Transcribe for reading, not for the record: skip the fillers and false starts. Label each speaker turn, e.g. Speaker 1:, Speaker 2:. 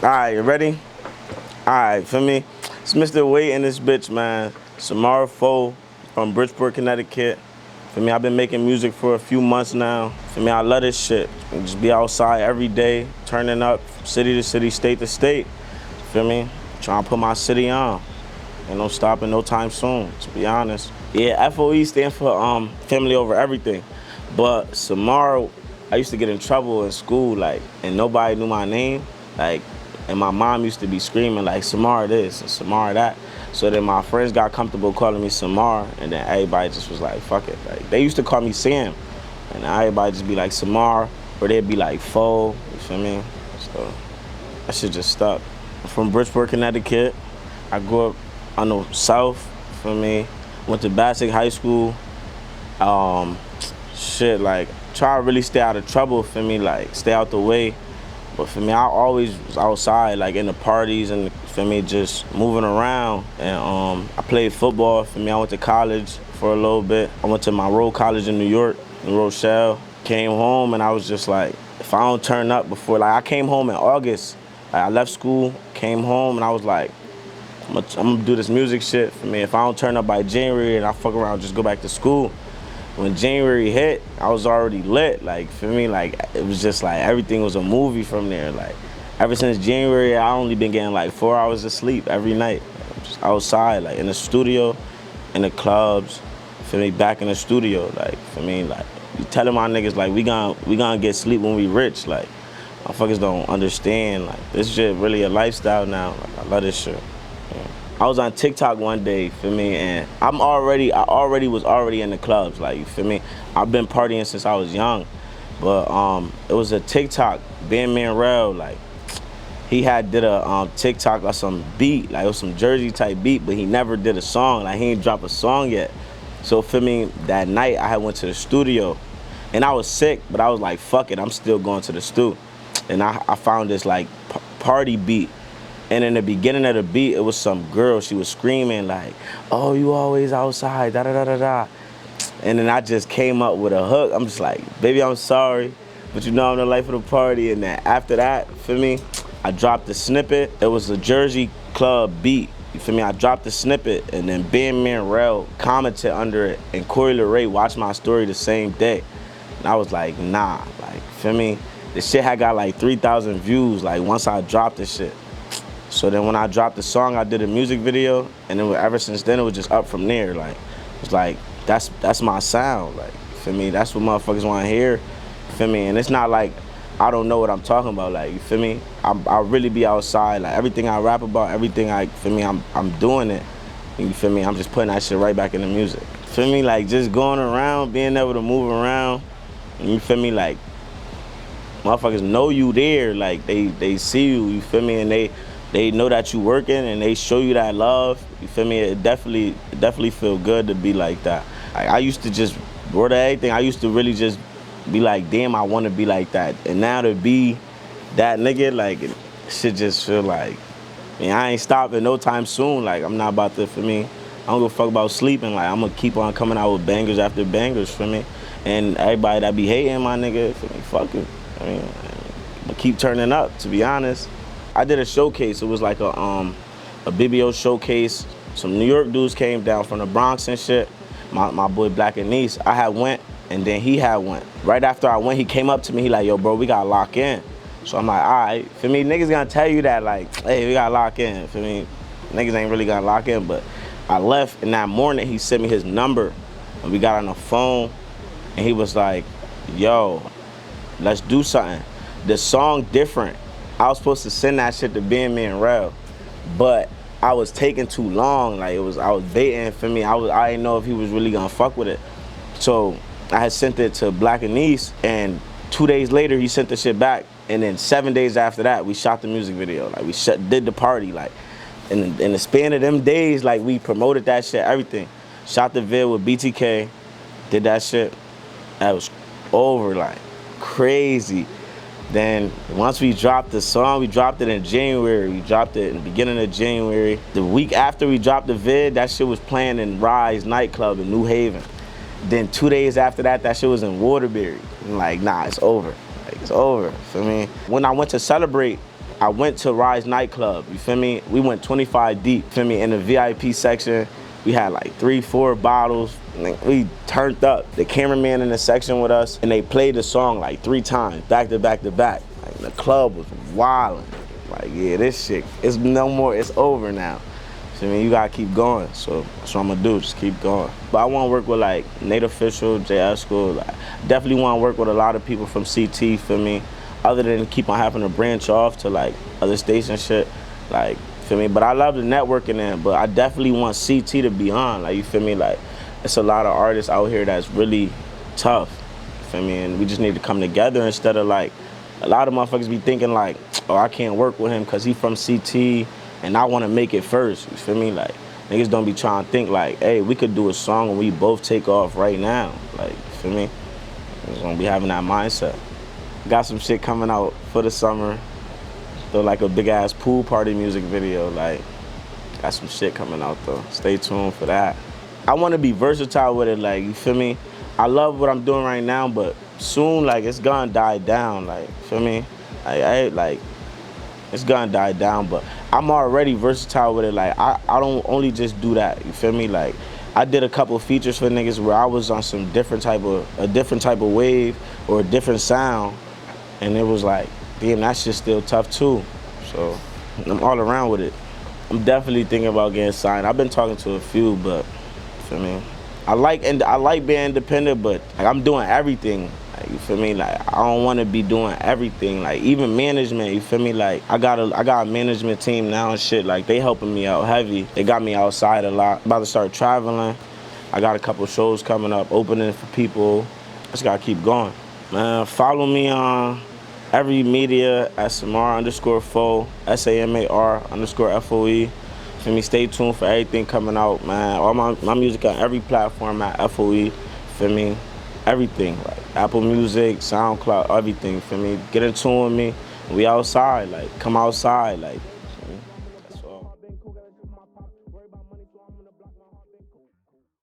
Speaker 1: Alright, you ready? Alright, feel me? It's Mr. Wait in this bitch, man. Samara Foe from Bridgeport, Connecticut. Feel me? I've been making music for a few months now. Feel me? I love this shit. Just be outside every day, turning up city to city, state to state. Feel me? Trying to put my city on. Ain't no stopping no time soon, to be honest. Yeah, FOE stands for family over everything. But Samara, I used to get in trouble in school, like, and nobody knew my name. Like, and my mom used to be screaming like, Samara this and Samara that. So then my friends got comfortable calling me Samar, and then everybody just was like, fuck it. Like, they used to call me Sam, and everybody just be like Samar, or they'd be like Foe, you feel me? So that shit just stuck. I'm from Bridgeport, Connecticut. I grew up on the South, for me. Went to Bassick High School. Shit, like, try to really stay out of trouble, for me, like, stay out the way. But for me, I always was outside, like in the parties and, for me, just moving around. And I played football. For me, I went to college for a little bit. I went to my Road College in New York, in Rochelle. Came home and I was just like, if I don't turn up before, like I came home in August. Like, I left school, came home, and I was like, I'm gonna do this music shit. For me, if I don't turn up by January and I fuck around, just go back to school. When January hit, I was already lit. Like, for me, like, it was just like everything was a movie from there. Like, ever since January, I only been getting like 4 hours of sleep every night. Like, just outside, like in the studio, in the clubs, for me, back in the studio. Like, for me, like, you telling my niggas, like, we gonna get sleep when we rich. Like, motherfuckers don't understand. Like, this shit really a lifestyle now. Like, I love this shit. Yeah. I was on TikTok one day, feel me, and I was already in the clubs, like, you feel me? I've been partying since I was young, but it was a TikTok, Ben Rel, like, he had did a TikTok or some beat, like it was some Jersey type beat, but he never did a song, like he ain't dropped a song yet. So feel me, that night I had went to the studio, and I was sick, but I was like, fuck it, I'm still going to the stu. And I found this like party beat. And in the beginning of the beat, it was some girl, she was screaming like, oh, you always outside, da-da-da-da-da. And then I just came up with a hook. I'm just like, baby, I'm sorry, but you know I'm the life of the party. And then after that, for me, I dropped the snippet. It was a Jersey club beat, you feel me? I dropped the snippet, and then Ben Rel commented under it, and Corey LeRae watched my story the same day. And I was like, nah, like, feel me? The shit had got like 3,000 views, like, once I dropped this shit. So then when I dropped the song, I did a music video, and then ever since then, it was just up from there. Like, it's like, that's my sound, like, feel me? That's what motherfuckers want to hear, feel me? And it's not like I don't know what I'm talking about, like, you feel me? I really be outside, like, everything I rap about, everything feel me, I'm doing it. You feel me? I'm just putting that shit right back in the music. Feel me? Like, just going around, being able to move around, and you feel me? Like, motherfuckers know you there, like, they see you feel me? And they know that you working, and they show you that love, you feel me? It definitely feel good to be like that. I used to just, more than anything, I used to really just be like, damn, I want to be like that. And now to be that nigga, like, it should just feel like, I ain't stopping no time soon. Like, I'm not about to, for me, I don't give a fuck about sleeping. Like, I'm gonna keep on coming out with bangers after bangers, for me. And everybody that be hating my nigga, for me, fuck it. I'm gonna keep turning up, to be honest. I did a showcase. It was like a BBO showcase. Some New York dudes came down from the Bronx and shit. My boy Black and Niece. I had went, and then he had went. Right after I went, he came up to me. He like, yo, bro, we gotta lock in. So I'm like, all right. For me, niggas gonna tell you that, like, hey, we gotta lock in. For me, niggas ain't really gonna lock in. But I left, and that morning he sent me his number, and we got on the phone, and he was like, yo, let's do something. The song different. I was supposed to send that shit to Ben Rel, but I was taking too long. Like, I was baiting, for me. I didn't know if he was really gonna fuck with it. So I had sent it to Black and Niece, and 2 days later he sent the shit back. And then 7 days after that, we shot the music video. Like, we did the party. Like, in the span of them days, like, we promoted that shit, everything. Shot the vid with BTK, did that shit. That was over, like, crazy. Then once we dropped the song, we dropped it in January. We dropped it in the beginning of January. The week after we dropped the vid, that shit was playing in Rise nightclub in New Haven. Then 2 days after that, that shit was in Waterbury. I'm like, nah, it's over. Like, it's over, feel me? When I went to celebrate, I went to Rise nightclub, you feel me? We went 25 deep, feel me? In the VIP section, we had like 3, 4 bottles. We turned up. The cameraman in the section with us, and they played the song like 3 times, back to back to back. Like, the club was wildin'. Like, yeah, this shit, it's no more, it's over now. So, I mean, you gotta keep going. So that's what I'm gonna do, just keep going. But I wanna work with like Nate Official, J. Esco. Like, definitely wanna work with a lot of people from CT, feel me? Other than keep on having to branch off to like other states and shit, like, feel me? But I love the networking there, but I definitely want CT to be on, like, you feel me? Like, it's a lot of artists out here that's really tough, you feel me? And we just need to come together instead of like, a lot of motherfuckers be thinking like, oh, I can't work with him because he from CT and I want to make it first, you feel me? Like, niggas don't be trying to think like, hey, we could do a song and we both take off right now, like, you feel me? Just gonna be having that mindset. Got some shit coming out for the summer. Throw like a big ass pool party music video. Like, got some shit coming out though. Stay tuned for that. I want to be versatile with it, like, you feel me? I love what I'm doing right now, but soon, like, it's gonna die down, like, feel me? Like, it's gonna die down, but I'm already versatile with it. Like, I don't only just do that, you feel me? Like, I did a couple features for niggas where I was on some different type of wave or a different sound. And it was like, damn, that shit's still tough too. So I'm all around with it. I'm definitely thinking about getting signed. I've been talking to a few, but you feel me? I like being independent, but like, I'm doing everything. Like, you feel me? Like, I don't want to be doing everything. Like, even management, you feel me? Like, I got a management team now and shit. Like, they helping me out heavy. They got me outside a lot. I'm about to start traveling. I got a couple shows coming up, opening for people. Just gotta keep going. Man, follow me on every media at Samar_Foe, SAMAR_FOE. Feel me? Stay tuned for everything coming out, man. All my music on every platform at FOE. Feel me? Everything, like Apple Music, SoundCloud, everything. Feel me? Get in tune with me. We outside, like, come outside, like.